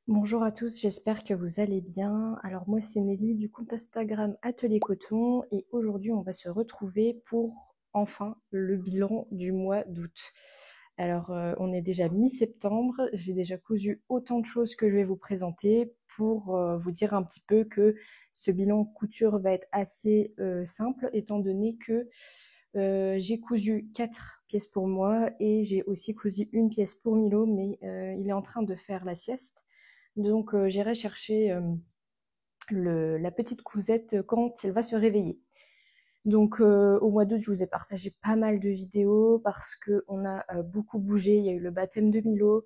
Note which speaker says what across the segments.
Speaker 1: Bonjour à tous, j'espère que vous allez bien. Alors moi c'est Nelly du compte Instagram Atelier Coton et aujourd'hui on va se retrouver pour enfin le bilan du mois d'août. Alors on est déjà mi-septembre, j'ai déjà cousu autant de choses que je vais vous présenter pour vous dire un petit peu que ce bilan couture va être assez simple étant donné que j'ai cousu 4 pièces pour moi et j'ai aussi cousu une pièce pour Milo, mais il est en train de faire la sieste. Donc j'irai chercher la petite cousette quand il va se réveiller. Donc au mois d'août, je vous ai partagé pas mal de vidéos parce que on a beaucoup bougé. Il y a eu le baptême de Milo.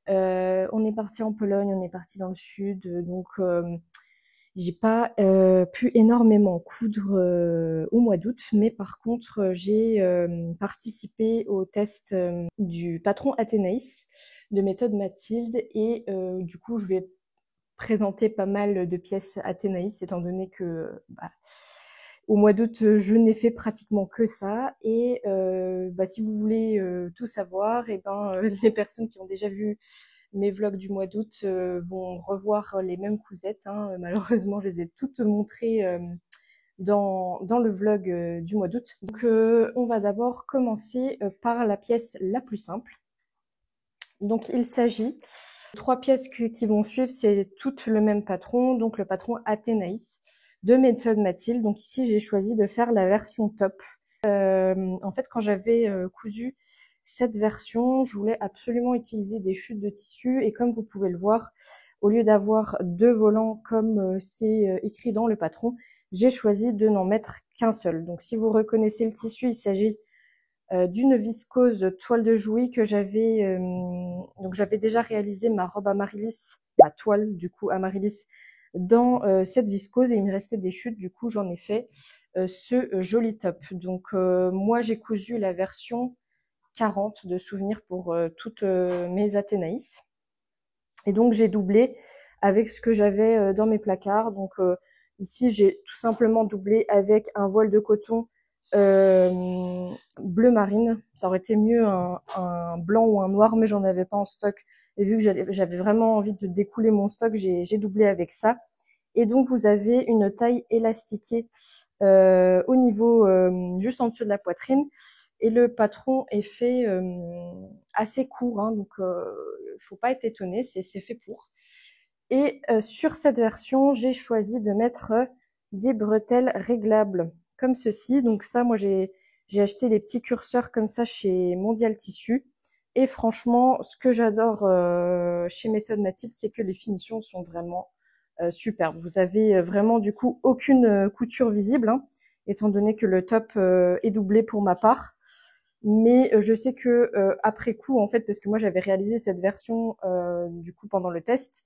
Speaker 1: On est parti en Pologne, on est parti dans le sud. Donc j'ai pas pu énormément coudre au mois d'août, mais par contre j'ai participé au test du patron Athénaïs de méthode Mathilde et du coup je vais présenter pas mal de pièces Athénaïs étant donné que au mois d'août je n'ai fait pratiquement que ça et si vous voulez tout savoir, et les personnes qui ont déjà vu mes vlogs du mois d'août vont revoir les mêmes cousettes, hein. Malheureusement, je les ai toutes montrées dans le vlog du mois d'août. Donc, on va d'abord commencer par la pièce la plus simple. Donc, il s'agit de 3 pièces qui vont suivre, c'est toutes le même patron, donc le patron Athénaïs de méthode Mathilde. Donc ici, j'ai choisi de faire la version top. En fait, quand j'avais cousu cette version, je voulais absolument utiliser des chutes de tissu et comme vous pouvez le voir, au lieu d'avoir 2 volants comme c'est écrit dans le patron, j'ai choisi de n'en mettre qu'un seul. Donc si vous reconnaissez le tissu, il s'agit d'une viscose toile de Jouy que j'avais déjà réalisé ma robe Amaryllis, ma toile du coup Amaryllis dans cette viscose et il me restait des chutes, du coup j'en ai fait ce joli top. Donc moi j'ai cousu la version 40 de souvenirs pour toutes mes Athénaïs et donc j'ai doublé avec ce que j'avais dans mes placards. Donc ici j'ai tout simplement doublé avec un voile de coton bleu marine. Ça aurait été mieux un blanc ou un noir, mais j'en avais pas en stock. Et vu que j'avais vraiment envie de découler mon stock, j'ai doublé avec ça. Et donc vous avez une taille élastiquée au niveau juste en dessous de la poitrine. Et le patron est fait assez court, hein, donc faut pas être étonné, c'est fait pour. Et sur cette version, j'ai choisi de mettre des bretelles réglables comme ceci. Donc ça, moi j'ai acheté les petits curseurs comme ça chez Mondial Tissu. Et franchement, ce que j'adore chez Méthode Mathilde, c'est que les finitions sont vraiment superbes. Vous avez vraiment du coup aucune couture visible, hein, étant donné que le top est doublé pour ma part. Mais je sais que après coup, en fait, parce que moi j'avais réalisé cette version du coup pendant le test,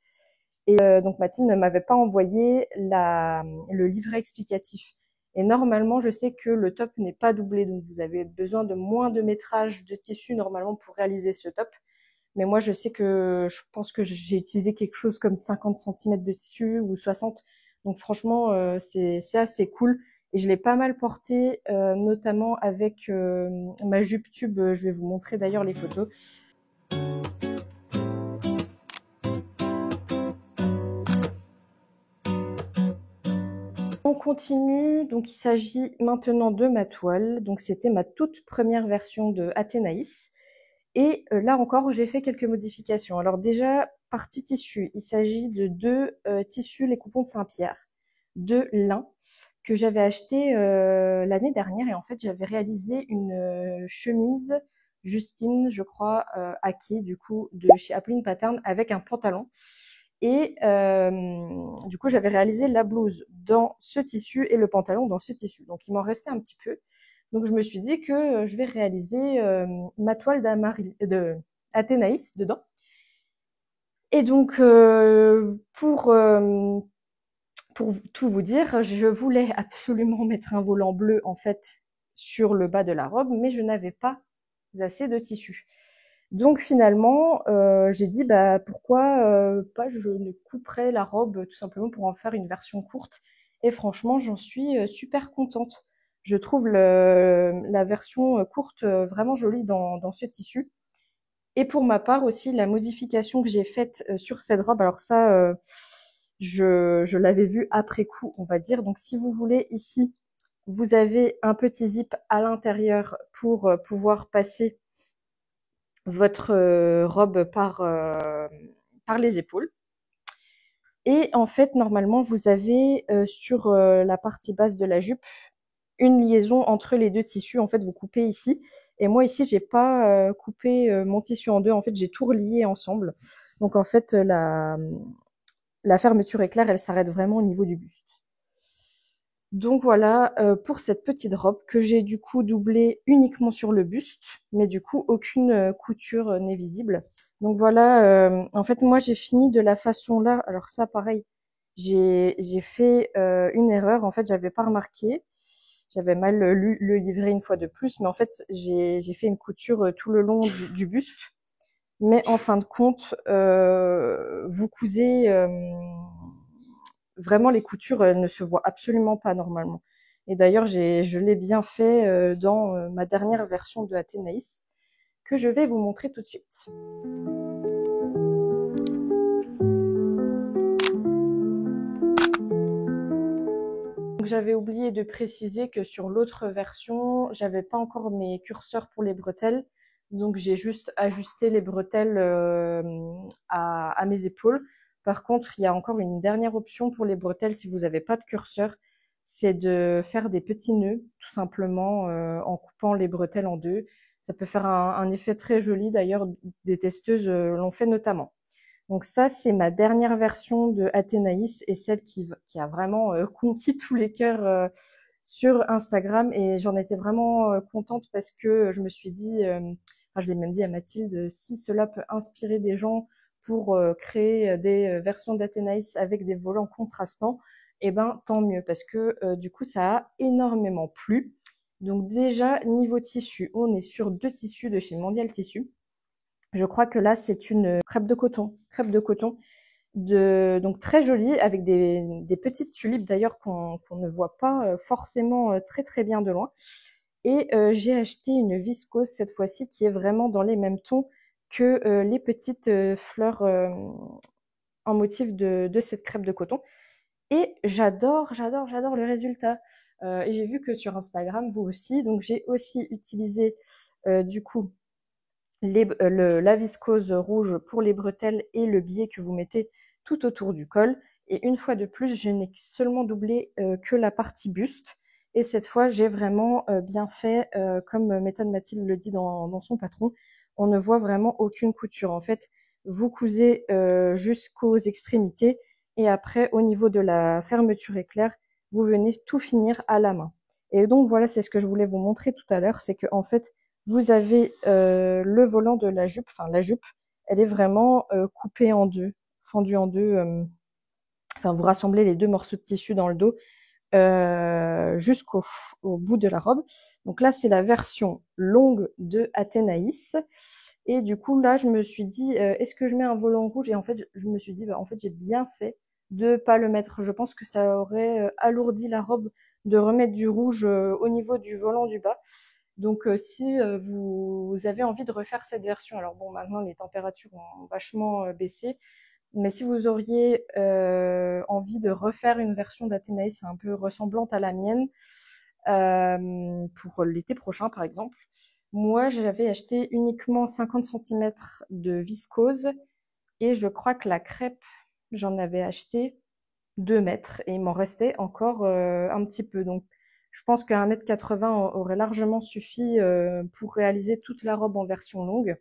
Speaker 1: et donc Mathilde ne m'avait pas envoyé le livret explicatif. Et normalement, je sais que le top n'est pas doublé, donc vous avez besoin de moins de métrage de tissu normalement pour réaliser ce top. Mais moi, je pense que j'ai utilisé quelque chose comme 50 centimètres de tissu ou 60. Donc franchement, c'est assez cool. Et je l'ai pas mal porté, notamment avec ma jupe tube. Je vais vous montrer d'ailleurs les photos. On continue, donc il s'agit maintenant de ma toile. Donc c'était ma toute première version de Athénaïs. Et là encore, j'ai fait quelques modifications. Alors déjà, partie tissu, il s'agit de 2 tissus Les Coupons de Saint-Pierre, de lin, que j'avais acheté l'année dernière. Et en fait, j'avais réalisé une chemise Justine, je crois, Aki, du coup, de chez Appeline Pattern, avec un pantalon. Et du coup, j'avais réalisé la blouse dans ce tissu et le pantalon dans ce tissu. Donc, il m'en restait un petit peu. Donc, je me suis dit que je vais réaliser ma toile de Athénaïs dedans. Et donc, pour tout vous dire, je voulais absolument mettre un volant bleu, en fait, sur le bas de la robe, mais je n'avais pas assez de tissu. Donc finalement, j'ai dit pourquoi pas je ne couperais la robe tout simplement pour en faire une version courte. Et franchement, j'en suis super contente. Je trouve la version courte vraiment jolie dans ce tissu. Et pour ma part aussi, la modification que j'ai faite sur cette robe, alors ça, je l'avais vu après coup, on va dire. Donc si vous voulez, ici, vous avez un petit zip à l'intérieur pour pouvoir passer votre robe par les épaules. Et en fait, normalement, vous avez sur la partie basse de la jupe une liaison entre les deux tissus. En fait, vous coupez ici. Et moi, ici, j'ai pas coupé mon tissu en deux. En fait, j'ai tout relié ensemble. Donc, en fait, la fermeture éclair, elle s'arrête vraiment au niveau du buste. Donc voilà pour cette petite robe que j'ai du coup doublée uniquement sur le buste, mais du coup aucune couture n'est visible. Donc voilà, en fait moi j'ai fini de la façon là. Alors ça pareil, j'ai fait une erreur. En fait j'avais pas remarqué, j'avais mal lu le livret une fois de plus, mais en fait j'ai fait une couture tout le long du buste. Mais en fin de compte, vous cousez vraiment les coutures ne se voient absolument pas normalement. Et d'ailleurs, je l'ai bien fait dans ma dernière version de Athénaïs, que je vais vous montrer tout de suite. Donc, j'avais oublié de préciser que sur l'autre version, j'avais pas encore mes curseurs pour les bretelles. Donc j'ai juste ajusté les bretelles à mes épaules. Par contre, il y a encore une dernière option pour les bretelles si vous n'avez pas de curseur, c'est de faire des petits nœuds, tout simplement en coupant les bretelles en deux. Ça peut faire un effet très joli, d'ailleurs des testeuses l'ont fait notamment. Donc ça, c'est ma dernière version de Athénaïs et celle qui a vraiment conquis tous les cœurs sur Instagram. Et j'en étais vraiment contente parce que je me suis dit, enfin je l'ai même dit à Mathilde, si cela peut inspirer des gens pour créer des versions d'Athénaïs avec des volants contrastants, eh ben tant mieux parce que du coup ça a énormément plu. Donc déjà niveau tissu, on est sur 2 tissus de chez Mondial Tissu. Je crois que là, c'est une crêpe de coton, donc très jolie, avec des petites tulipes d'ailleurs qu'on ne voit pas forcément très très bien de loin. Et j'ai acheté une viscose cette fois-ci qui est vraiment dans les mêmes tons que les petites fleurs en motif de cette crêpe de coton. Et j'adore le résultat. Et j'ai vu que sur Instagram, vous aussi, donc j'ai aussi utilisé du coup la viscose rouge pour les bretelles et le biais que vous mettez tout autour du col. Et une fois de plus, je n'ai seulement doublé que la partie buste. Et cette fois, j'ai vraiment bien fait, comme Méthode Mathilde le dit dans son patron, on ne voit vraiment aucune couture. En fait, vous cousez jusqu'aux extrémités et après, au niveau de la fermeture éclair, vous venez tout finir à la main. Et donc voilà, c'est ce que je voulais vous montrer tout à l'heure, c'est que en fait, vous avez le volant de la jupe, enfin la jupe, elle est vraiment coupée en deux, fendue en deux. Enfin, vous rassemblez les deux morceaux de tissu dans le dos jusqu'au bout de la robe. Donc là, c'est la version longue de Athénaïs. Et du coup, là, je me suis dit, est-ce que je mets un volant rouge? Et en fait, je me suis dit, bah, en fait, j'ai bien fait de pas le mettre. Je pense que ça aurait alourdi la robe de remettre du rouge au niveau du volant du bas. Donc si vous avez envie de refaire cette version, alors bon maintenant les températures ont vachement baissé, mais si vous auriez envie de refaire une version d'Athénaïs un peu ressemblante à la mienne, pour l'été prochain par exemple, moi j'avais acheté uniquement 50 centimètres de viscose et je crois que la crêpe, j'en avais acheté 2 mètres et il m'en restait encore un petit peu. Donc je pense qu'un mètre 80 aurait largement suffi pour réaliser toute la robe en version longue.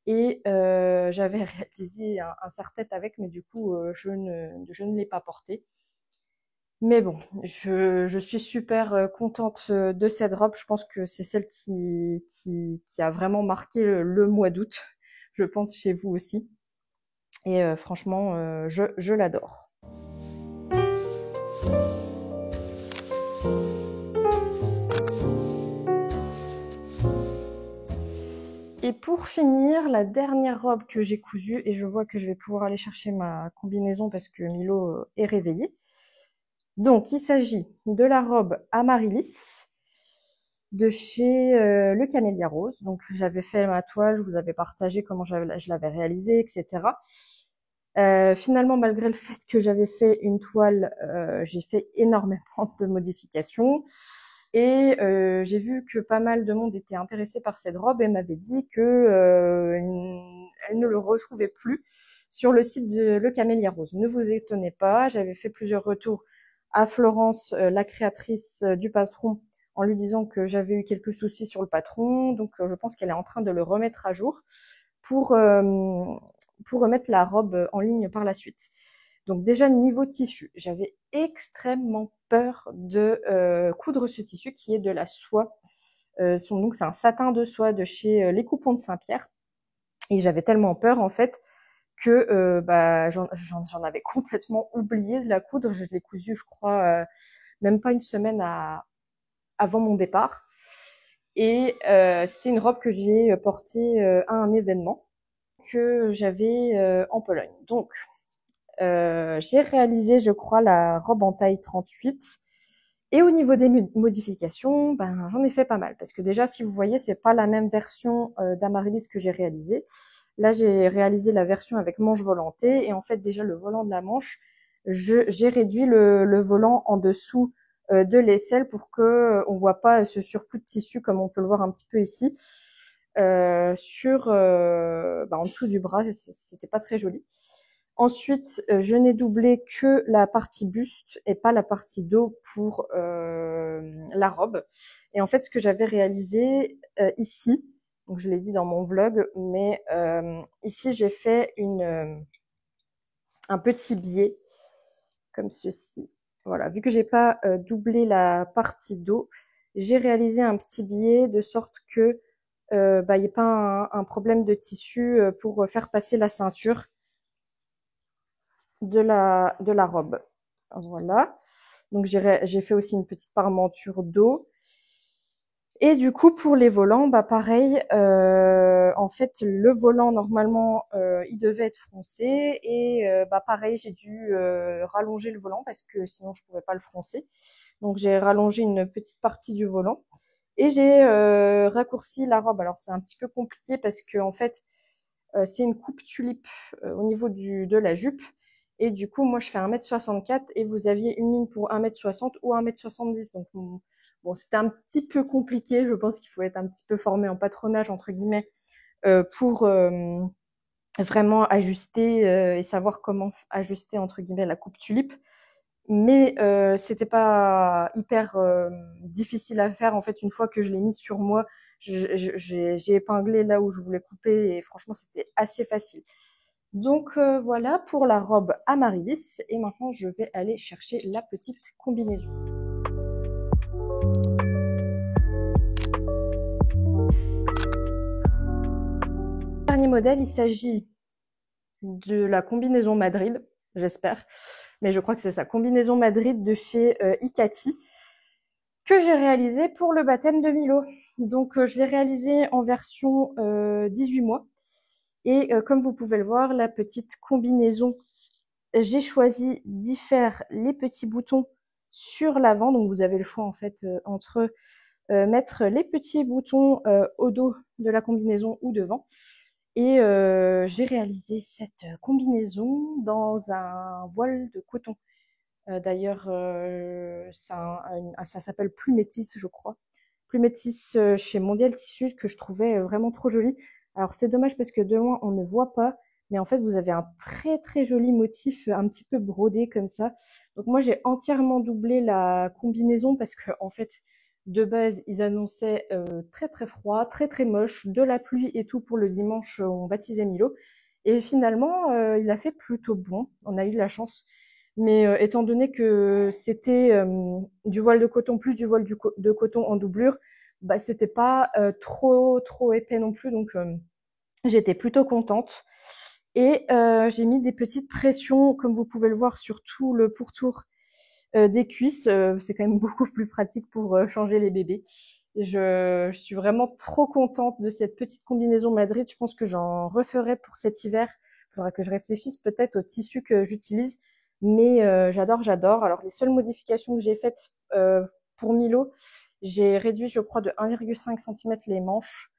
Speaker 1: Et j'avais réalisé un serre-tête avec, mais du coup je ne l'ai pas porté. Mais bon, je suis super contente de cette robe. Je pense que c'est celle qui a vraiment marqué le mois d'août, je pense chez vous aussi. Et franchement, je l'adore. Et pour finir, la dernière robe que j'ai cousue, et je vois que je vais pouvoir aller chercher ma combinaison parce que Milo est réveillé. Donc, il s'agit de la robe Amaryllis. de chez Le Camélia Rose. Donc j'avais fait ma toile, je vous avais partagé comment je l'avais réalisée, etc. Finalement, malgré le fait que j'avais fait une toile, j'ai fait énormément de modifications. Et j'ai vu que pas mal de monde était intéressé par cette robe et m'avait dit que elle ne le retrouvait plus sur le site de Le Camélia Rose. Ne vous étonnez pas, j'avais fait plusieurs retours à Florence, la créatrice du patron, en lui disant que j'avais eu quelques soucis sur le patron. Donc je pense qu'elle est en train de le remettre à jour pour remettre la robe en ligne par la suite. Donc déjà niveau tissu, j'avais extrêmement peur de coudre ce tissu qui est de la soie. Donc c'est un satin de soie de chez Les Coupons de Saint-Pierre. Et j'avais tellement peur en fait que j'en avais complètement oublié de la coudre. Je l'ai cousue, je crois, même pas une semaine avant mon départ. Et c'était une robe que j'ai portée à un événement que j'avais en Pologne. Donc j'ai réalisé, je crois, la robe en taille 38. Et au niveau des modifications, ben j'en ai fait pas mal parce que déjà, si vous voyez, c'est pas la même version d'Amaryllis que j'ai réalisée. Là, j'ai réalisé la version avec manche volantée et en fait déjà le volant de la manche, j'ai réduit le volant en dessous de l'aisselle pour que on voit pas ce surplus de tissu comme on peut le voir un petit peu ici en dessous du bras. C'était pas très joli. Ensuite, je n'ai doublé que la partie buste et pas la partie dos pour la robe. Et en fait, ce que j'avais réalisé ici, donc je l'ai dit dans mon vlog, mais ici j'ai fait un petit biais comme ceci. Voilà, vu que j'ai pas doublé la partie dos, j'ai réalisé un petit biais de sorte que il n'y ait pas un problème de tissu pour faire passer la ceinture de la robe. Voilà. Donc j'ai fait aussi une petite parmenture dos. Et du coup pour les volants, bah pareil. En fait le volant normalement il devait être froncé et bah pareil j'ai dû rallonger le volant parce que sinon je pouvais pas le froncer. Donc j'ai rallongé une petite partie du volant et j'ai raccourci la robe. Alors c'est un petit peu compliqué parce que en fait c'est une coupe tulipe au niveau de la jupe. Et du coup, moi, je fais 1m64 et vous aviez une ligne pour 1m60 ou 1m70. Donc, bon, c'était un petit peu compliqué. Je pense qu'il faut être un petit peu formé en patronage, entre guillemets, pour vraiment ajuster et savoir comment ajuster, entre guillemets, la coupe tulipe. Mais c'était pas hyper difficile à faire. En fait, une fois que je l'ai mise sur moi, j'ai épinglé là où je voulais couper et franchement, c'était assez facile. Donc voilà pour la robe Amaryllis. Et maintenant, je vais aller chercher la petite combinaison. Dernier modèle, il s'agit de la combinaison Madrid, j'espère. Mais je crois que c'est ça, combinaison Madrid de chez Icati, que j'ai réalisée pour le baptême de Milo. Donc je l'ai réalisée en version 18 mois. Et comme vous pouvez le voir, la petite combinaison, j'ai choisi d'y faire les petits boutons sur l'avant. Donc vous avez le choix en fait entre mettre les petits boutons au dos de la combinaison ou devant. Et j'ai réalisé cette combinaison dans un voile de coton. D'ailleurs, ça s'appelle Plus Métis, je crois. Plus Métis chez Mondial Tissu, que je trouvais vraiment trop joli. Alors c'est dommage parce que de loin on ne voit pas, mais en fait vous avez un très très joli motif, un petit peu brodé comme ça. Donc moi j'ai entièrement doublé la combinaison parce que en fait de base ils annonçaient très très froid, très très moche, de la pluie et tout pour le dimanche où on baptisait Milo. Et finalement il a fait plutôt bon. On a eu de la chance. Mais étant donné que c'était du voile de coton plus du voile de coton en doublure, bah c'était pas trop épais non plus, donc j'étais plutôt contente. Et j'ai mis des petites pressions, comme vous pouvez le voir, sur tout le pourtour des cuisses. C'est quand même beaucoup plus pratique pour changer les bébés. Je suis vraiment trop contente de cette petite combinaison Madrid. Je pense que j'en referai pour cet hiver. Il faudra que je réfléchisse peut-être au tissu que j'utilise. Mais j'adore. Alors les seules modifications que j'ai faites pour Milo, J'ai réduit, je crois, de 1,5 cm les manches.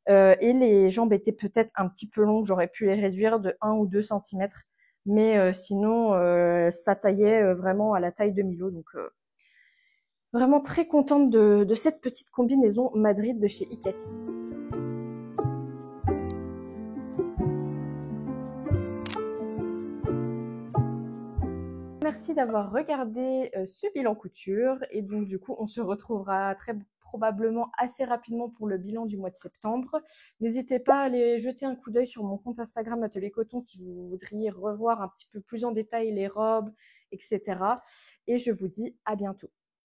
Speaker 1: Et les jambes étaient peut-être un petit peu longues, j'aurais pu les réduire de 1 ou 2 centimètres. Mais sinon, ça taillait vraiment à la taille de Milo. Donc vraiment très contente de cette petite combinaison Madrid de chez Icati. Merci d'avoir regardé ce bilan couture et donc du coup on se retrouvera très probablement assez rapidement pour le bilan du mois de septembre. N'hésitez pas à aller jeter un coup d'œil sur mon compte Instagram Atelier Coton si vous voudriez revoir un petit peu plus en détail les robes, etc. Et je vous dis à bientôt.